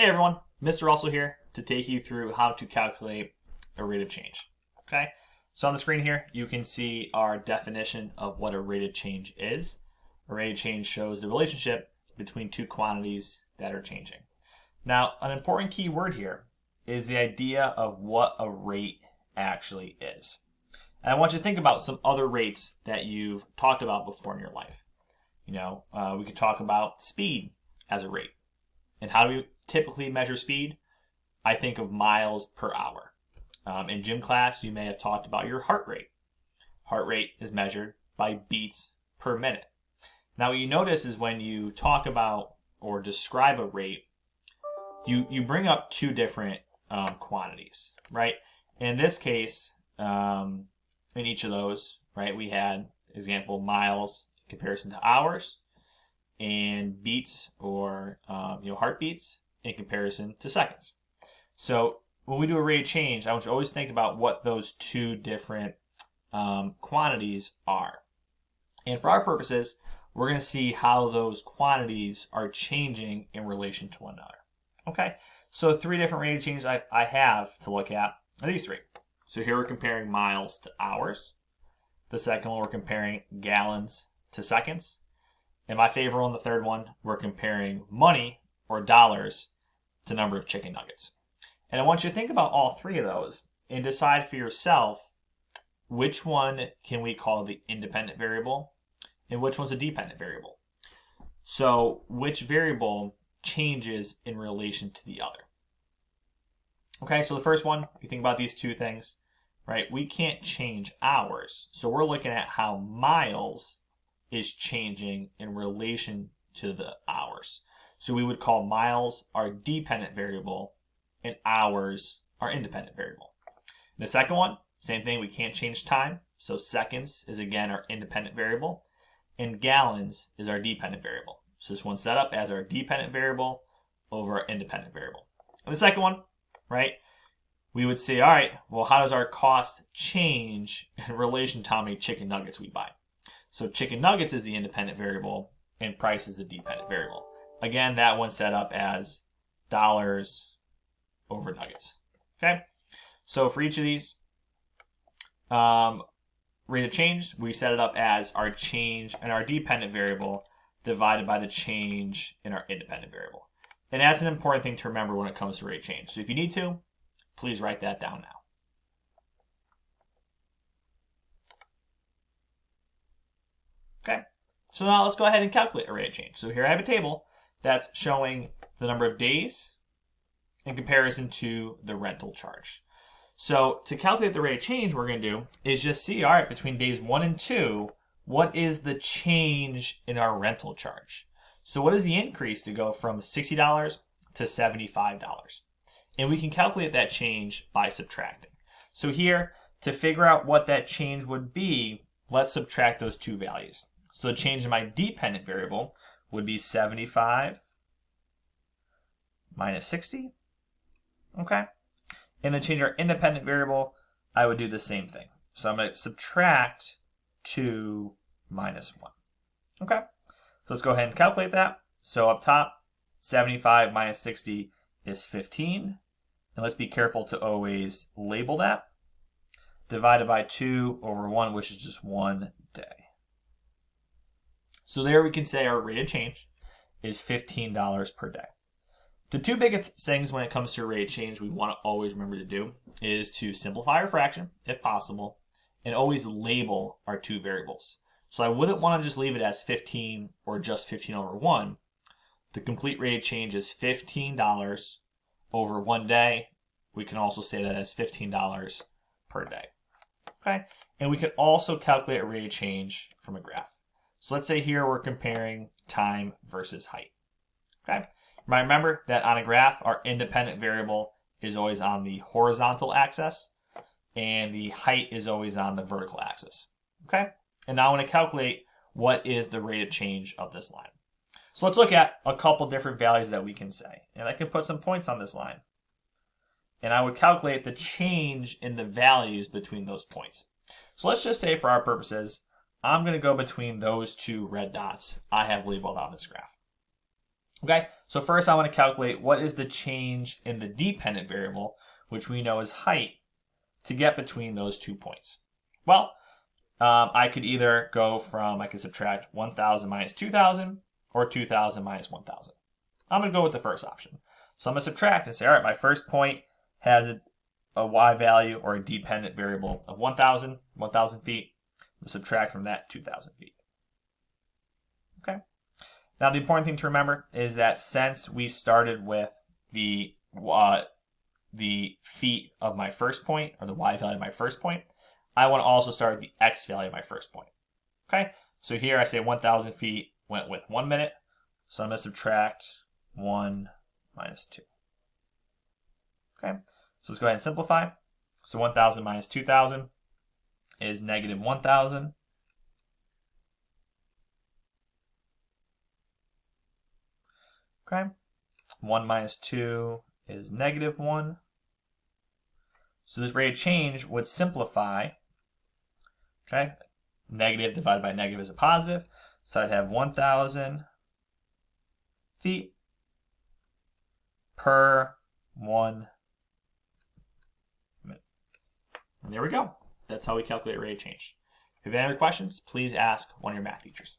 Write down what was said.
Hey everyone, Mr. Russell here to take you through how to calculate a rate of change. Okay, so on the screen here you can see our definition of what a rate of change is. A rate of change shows the relationship between two quantities that are changing. Now, an important key word here is the idea of what a rate actually is. And I want you to think about some other rates that you've talked about before in your life. We could talk about speed as a rate. And how do we typically measure speed? I think of miles per hour. In gym class, you may have talked about your heart rate. Heart rate is measured by beats per minute. Now, what you notice is when you talk about or describe a rate, you bring up two different quantities, right? In this case, in each of those, right, we had, example, miles in comparison to hours, and beats or heartbeats in comparison to seconds. So when we do a rate of change, I want you to always think about what those two different quantities are. And for our purposes, we're going to see how those quantities are changing in relation to one another. Okay, so three different rate of changes I have to look at are these three. So here we're comparing miles to hours. The second one, we're comparing gallons to seconds. And my favorite one, the third one, we're comparing money or dollars to number of chicken nuggets. And I want you to think about all three of those and decide for yourself which one can we call the independent variable and which one's a dependent variable. So which variable changes in relation to the other. Okay, so the first one, you think about these two things, right? We can't change hours. So we're looking at how miles is changing in relation to the hours. So we would call miles our dependent variable and hours our independent variable. The second one, same thing, we can't change time. So seconds is again our independent variable and gallons is our dependent variable. So this one's set up as our dependent variable over our independent variable. And the second one, right, we would say, all right, well, how does our cost change in relation to how many chicken nuggets we buy? So chicken nuggets is the independent variable and price is the dependent variable. Again, that one's set up as dollars over nuggets. Okay, so for each of these, rate of change, we set it up as our change in our dependent variable divided by the change in our independent variable. And that's an important thing to remember when it comes to rate of change. So if you need to, please write that down now. Okay, so now let's go ahead and calculate a rate of change. So here I have a table that's showing the number of days in comparison to the rental charge. So to calculate the rate of change, what we're going to do is just see, all right, between days 1 and 2, what is the change in our rental charge? So what is the increase to go from $60 to $75? And we can calculate that change by subtracting. So here, to figure out what that change would be, let's subtract those two values. So the change in my dependent variable would be 75 minus 60. Okay. And the change in our independent variable, I would do the same thing. So I'm going to subtract 2 minus 1. Okay. So let's go ahead and calculate that. So up top, 75 minus 60 is 15. And let's be careful to always label that. Divided by 2 over 1, which is just 1 day. So there we can say our rate of change is $15 per day. The two biggest things when it comes to rate of change we want to always remember to do is to simplify our fraction, if possible, and always label our two variables. So I wouldn't want to just leave it as 15 or just 15 over 1. The complete rate of change is $15 over 1 day. We can also say that as $15 per day. Okay, and we can also calculate a rate of change from a graph. So let's say here we're comparing time versus height. Okay, remember that on a graph, our independent variable is always on the horizontal axis, and the height is always on the vertical axis. Okay, and now I want to calculate what is the rate of change of this line. So let's look at a couple different values that we can say, and I can put some points on this line. And I would calculate the change in the values between those points. So let's just say for our purposes, I'm going to go between those two red dots I have labeled on this graph. Okay, so first I want to calculate what is the change in the dependent variable, which we know is height, to get between those 2 points. Well, I could either I could subtract 1,000 minus 2,000 or 2,000 minus 1,000. I'm going to go with the first option. So I'm going to subtract and say, all right, my first point has a y value or a dependent variable of 1,000 feet. I'm going to subtract from that 2,000 feet. Okay. Now the important thing to remember is that since we started with the feet of my first point, or the y value of my first point, I want to also start with the x value of my first point. Okay, so here I say 1,000 feet went with 1 minute, so I'm going to subtract 1 minus 2. Okay, so let's go ahead and simplify. So 1,000 minus 2,000 is negative 1,000. Okay, 1 minus 2 is negative 1. So this rate of change would simplify. Okay, negative divided by negative is a positive. So I'd have 1,000 feet per 1 minute. And there we go. That's how we calculate rate of change. If you have any other questions, please ask one of your math teachers.